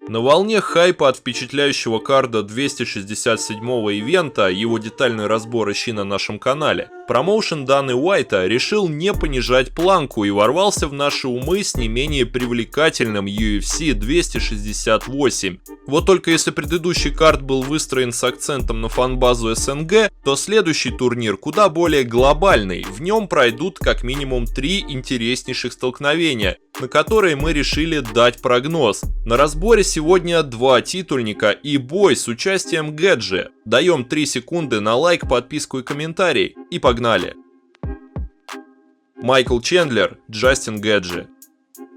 На волне хайпа от впечатляющего карда 267-го ивента, его детальный разбор ищи на нашем канале, промоушен Даны Уайта решил не понижать планку и ворвался в наши умы с не менее привлекательным UFC 268. Вот только если предыдущий кард был выстроен с акцентом на фан-базу СНГ, то следующий турнир куда более глобальный, в нем пройдут как минимум 3 интереснейших столкновения, на которые мы решили дать прогноз. На разборе сегодня 2 титульника и бой с участием Гэджи. Даем 3 секунды на лайк, подписку и комментарий. И погнали! Майкл Чендлер, Джастин Гэджи.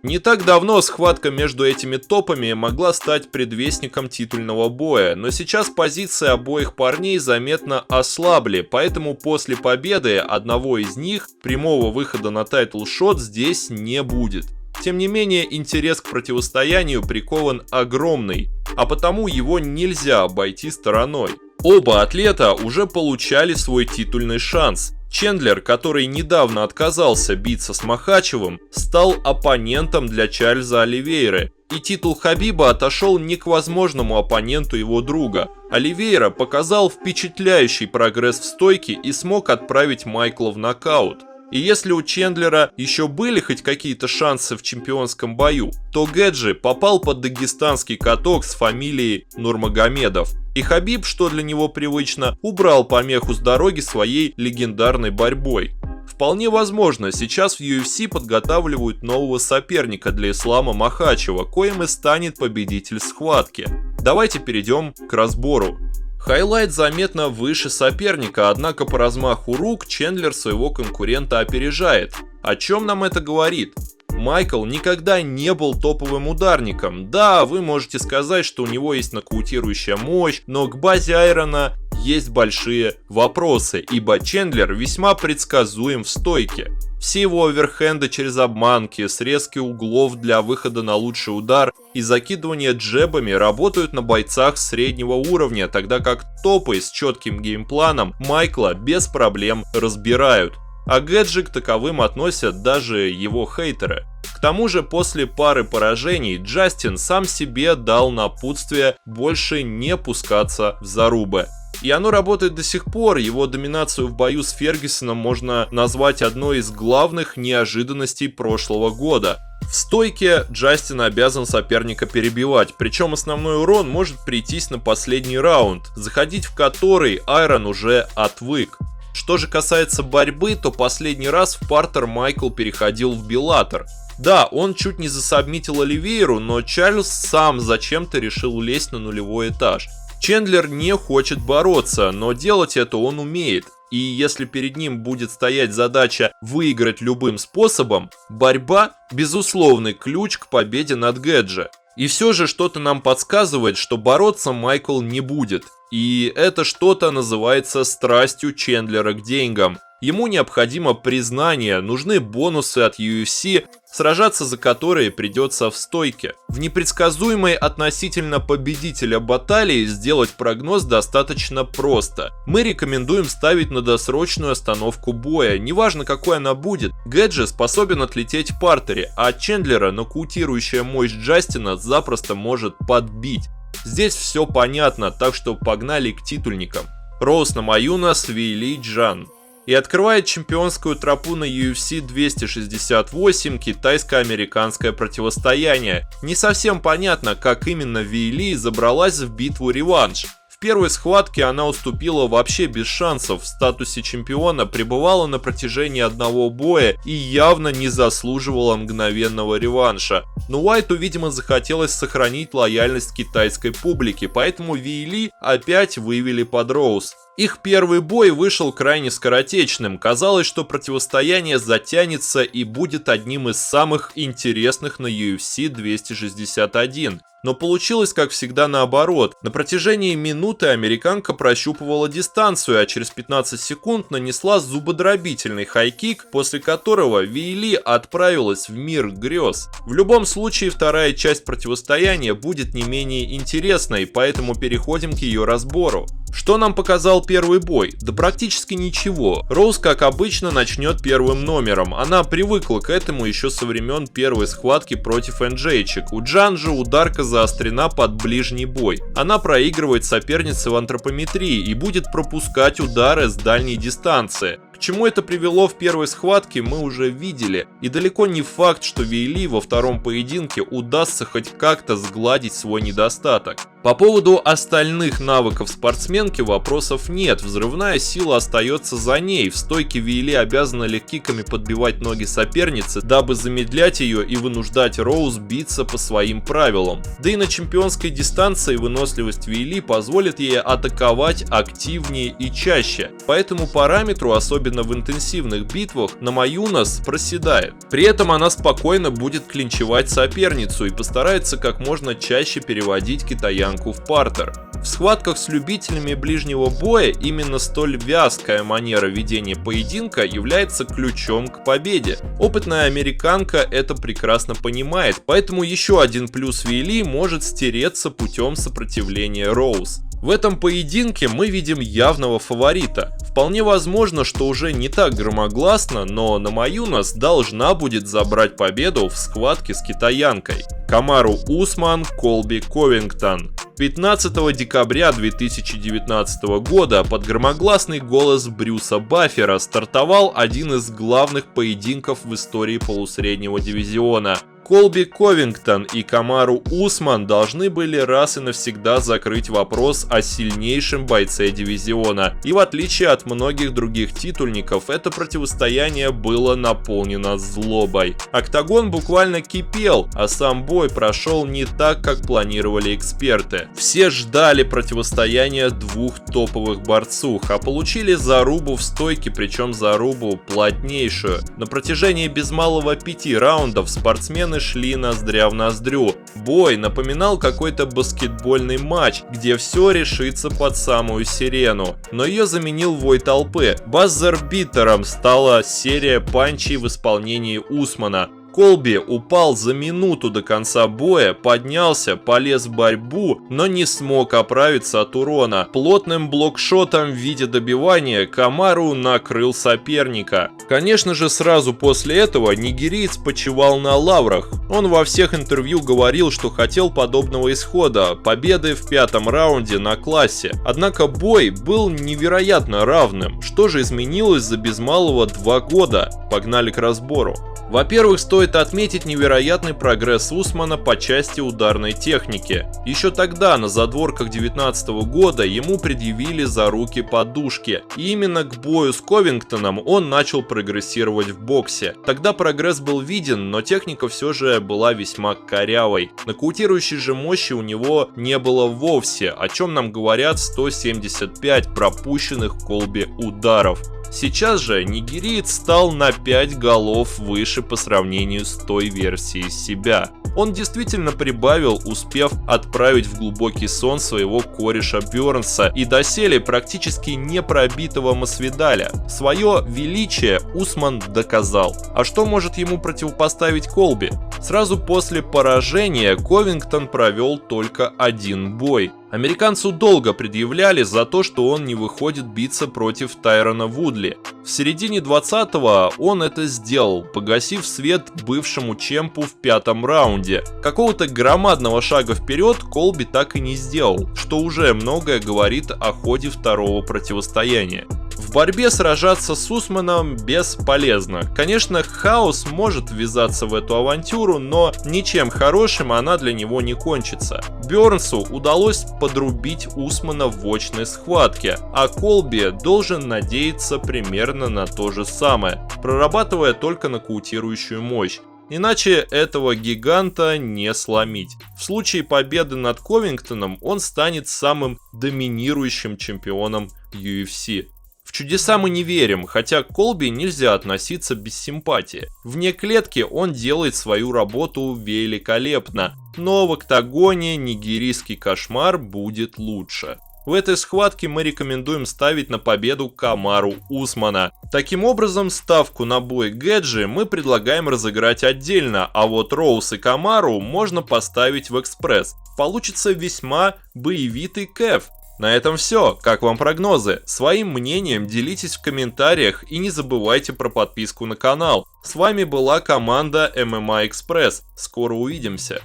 Не так давно схватка между этими топами могла стать предвестником титульного боя, но сейчас позиции обоих парней заметно ослабли, поэтому после победы одного из них прямого выхода на тайтл-шот здесь не будет. Тем не менее, интерес к противостоянию прикован огромный, а потому его нельзя обойти стороной. Оба атлета уже получали свой титульный шанс. Чендлер, который недавно отказался биться с Махачевым, стал оппонентом для Чарльза Оливейры, и титул Хабиба отошел не к возможному оппоненту его друга. Оливейра показал впечатляющий прогресс в стойке и смог отправить Майкла в нокаут. И если у Чендлера еще были хоть какие-то шансы в чемпионском бою, то Гэджи попал под дагестанский каток с фамилией Нурмагомедов. И Хабиб, что для него привычно, убрал помеху с дороги своей легендарной борьбой. Вполне возможно, сейчас в UFC подготавливают нового соперника для Ислама Махачева, коим и станет победитель схватки. Давайте перейдем к разбору. Хайлайт заметно выше соперника, однако по размаху рук Чендлер своего конкурента опережает. О чем нам это говорит? Майкл никогда не был топовым ударником. Да, вы можете сказать, что у него есть нокаутирующая мощь, но к базе Айрона есть большие вопросы, ибо Чендлер весьма предсказуем в стойке. Все его оверхенды через обманки, срезки углов для выхода на лучший удар и закидывание джебами работают на бойцах среднего уровня, тогда как топы с четким геймпланом Майкла без проблем разбирают. А Гэджи к таковым относят даже его хейтеры. К тому же после пары поражений Джастин сам себе дал напутствие больше не пускаться в зарубы. И оно работает до сих пор, его доминацию в бою с Фергюсоном можно назвать одной из главных неожиданностей прошлого года. В стойке Джастин обязан соперника перебивать, причем основной урон может прийтись на последний раунд, заходить в который Айрон уже отвык. Что же касается борьбы, то последний раз в партер Майкл переходил в Беллатор. Да, он чуть не засабмитил Оливейру, но Чарльз сам зачем-то решил лезть на нулевой этаж. Чендлер не хочет бороться, но делать это он умеет. И если перед ним будет стоять задача выиграть любым способом, борьба – безусловный ключ к победе над Гэджи. И все же что-то нам подсказывает, что бороться Майкл не будет. И это что-то называется страстью Чендлера к деньгам. Ему необходимо признание, нужны бонусы от UFC, сражаться за которые придется в стойке. В непредсказуемой относительно победителя баталии сделать прогноз достаточно просто. Мы рекомендуем ставить на досрочную остановку боя, неважно какой она будет. Гэджи способен отлететь в партере, а Чендлера нокаутирующая мощь Джастина запросто может подбить. Здесь все понятно, так что погнали к титульникам. Роуз Намаюнас, Вейли Джан. И открывает чемпионскую тропу на UFC 268 китайско-американское противостояние. Не совсем понятно, как именно Вейли забралась в битву-реванш. В первой схватке она уступила вообще без шансов, в статусе чемпиона пребывала на протяжении одного боя и явно не заслуживала мгновенного реванша. Но Уайту, видимо, захотелось сохранить лояльность китайской публике, поэтому Вейли опять вывели под Роуз. Их первый бой вышел крайне скоротечным, казалось, что противостояние затянется и будет одним из самых интересных на UFC 261. Но получилось, как всегда, наоборот. На протяжении минуты американка прощупывала дистанцию, а через 15 секунд нанесла зубодробительный хайкик, после которого Вейли отправилась в мир грез. В любом случае, вторая часть противостояния будет не менее интересной, поэтому переходим к ее разбору. Что нам показал первый бой? Да практически ничего. Роуз, как обычно, начнет первым номером. Она привыкла к этому еще со времен первой схватки против NJ-чек. У Джан же ударка заострена под ближний бой. Она проигрывает сопернице в антропометрии и будет пропускать удары с дальней дистанции. К чему это привело в первой схватке, мы уже видели, и далеко не факт, что Вейли во втором поединке удастся хоть как-то сгладить свой недостаток. По поводу остальных навыков спортсменки вопросов нет, взрывная сила остается за ней, в стойке Вейли обязана киками подбивать ноги соперницы, дабы замедлять ее и вынуждать Роуз биться по своим правилам. Да и на чемпионской дистанции выносливость Вейли позволит ей атаковать активнее и чаще, по этому параметру, особенно в интенсивных битвах, Намаюнас проседает. При этом она спокойно будет клинчевать соперницу и постарается как можно чаще переводить китаянку в партер. В схватках с любителями ближнего боя именно столь вязкая манера ведения поединка является ключом к победе. Опытная американка это прекрасно понимает, поэтому еще один плюс Вейли может стереться путем сопротивления Роуз. В этом поединке мы видим явного фаворита. Вполне возможно, что уже не так громогласно, но Намаюнас должна будет забрать победу в схватке с китаянкой. Камару Усман, Колби Ковингтон. 15 декабря 2019 года под громогласный голос Брюса Баффера стартовал один из главных поединков в истории полусреднего дивизиона. Колби Ковингтон и Камару Усман должны были раз и навсегда закрыть вопрос о сильнейшем бойце дивизиона. И в отличие от многих других титульников, это противостояние было наполнено злобой. Октагон буквально кипел, а сам бой прошел не так, как планировали эксперты. Все ждали противостояния двух топовых борцов, а получили зарубу в стойке, причем зарубу плотнейшую. На протяжении без малого 5 раундов спортсмены шли ноздря в ноздрю. Бой напоминал какой-то баскетбольный матч, где все решится под самую сирену. Но ее заменил вой толпы. Баззер-битером стала серия панчей в исполнении Усмана. Колби упал за минуту до конца боя, поднялся, полез в борьбу, но не смог оправиться от урона. Плотным блокшотом в виде добивания Камару накрыл соперника. Конечно же, сразу после этого нигериец почивал на лаврах. Он во всех интервью говорил, что хотел подобного исхода, победы в 5-м раунде на классе. Однако бой был невероятно равным. Что же изменилось за без малого 2 года? Погнали к разбору. Во-первых, стоит отметить невероятный прогресс Усмана по части ударной техники. Еще тогда, на задворках 2019 года, ему предъявили за руки подушки. И именно к бою с Ковингтоном он начал прогрессировать в боксе. Тогда прогресс был виден, но техника все же была весьма корявой. Нокаутирующей же мощи у него не было вовсе, о чем нам говорят 175 пропущенных Колби ударов. Сейчас же нигериец стал на 5 голов выше по сравнению с той версией себя. Он действительно прибавил, успев отправить в глубокий сон своего кореша Бёрнса и доселе практически непробитого Масвидаля. Свое величие Усман доказал. А что может ему противопоставить Колби? Сразу после поражения Ковингтон провел только один бой. Американцу долго предъявляли за то, что он не выходит биться против Тайрона Вудли. В середине 20-го он это сделал, погасив свет бывшему чемпу в 5-м раунде. Какого-то громадного шага вперед Колби так и не сделал, что уже многое говорит о ходе второго противостояния. В борьбе сражаться с Усманом бесполезно. Конечно, Хаос может ввязаться в эту авантюру, но ничем хорошим она для него не кончится. Бёрнсу удалось подрубить Усмана в очной схватке, а Колби должен надеяться примерно на то же самое, прорабатывая только нокаутирующую мощь. Иначе этого гиганта не сломить. В случае победы над Ковингтоном он станет самым доминирующим чемпионом UFC. В чудеса мы не верим, хотя к Колби нельзя относиться без симпатии. Вне клетки он делает свою работу великолепно, но в октагоне нигерийский кошмар будет лучше. В этой схватке мы рекомендуем ставить на победу Камару Усмана. Таким образом, ставку на бой Гэджи мы предлагаем разыграть отдельно, а вот Роуз и Камару можно поставить в экспресс. Получится весьма боевитый кэф. На этом все. Как вам прогнозы? Своим мнением делитесь в комментариях и не забывайте про подписку на канал. С вами была команда MMA Express. Скоро увидимся.